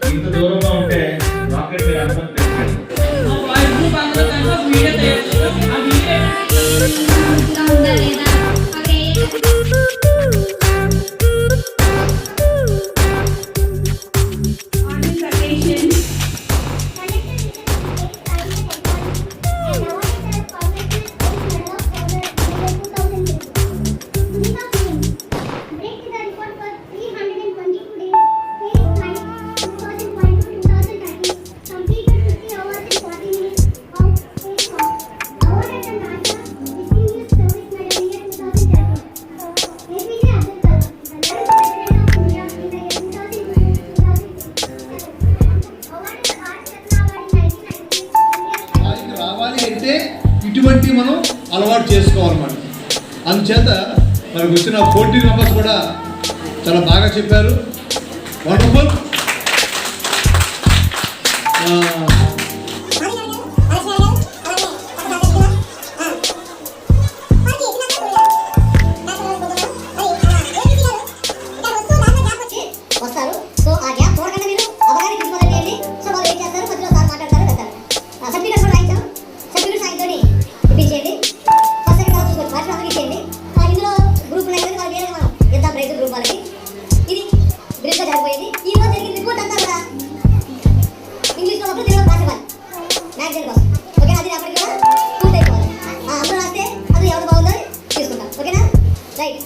ఇంత దూరంగా ఉంటే రాకెట్ మీరు అనుమతి ఇటువంటి మనం అలవాటు చేసుకోవాలన్నమాట. అందుచేత మనకు వచ్చిన 14 మెంబర్స్ కూడా చాలా బాగా చెప్పారు. వండర్ఫుల్. వస్తారు. సో ఆ గ్యాప్ చూడకుండా మీరు అవగాహన తీసుకోవాలండి. సో వాళ్ళు ఏం చేస్తారు, మధ్యలో సార్ మాట్లాడతారు, వెళ్తారు. సర్టిఫికెట్ కూడా రాయించాం. సర్టిఫికెట్ సాయంతో ఇప్పించేయండి. ఫస్ట్ సెకండ్ తర్వాత చూసుకోవచ్చు. ఫస్ట్ అందరికి ఇచ్చేయండి. ఇందులో గ్రూప్ ఉన్నాయి కదా, వాళ్ళకి మనం ఎంత ప్రైజ్ గ్రూప్ వాళ్ళకి. ఇది బ్రీఫ్గా జరిగిపోయింది. ఈ రోజు జరిగిన రిపోర్ట్ అంతా కూడా ఇంగ్లీష్లో ఒకటి తెలుగు రాసేవాళ్ళు మ్యాగజైన్ కోసం. ఓకేనా? అది అప్పటికి కూడా పూర్తి అయిపోవాలి. అందరూ రాస్తే అది ఎవరు బాగుందో తీసుకుంటాం. ఓకేనా? రైట్.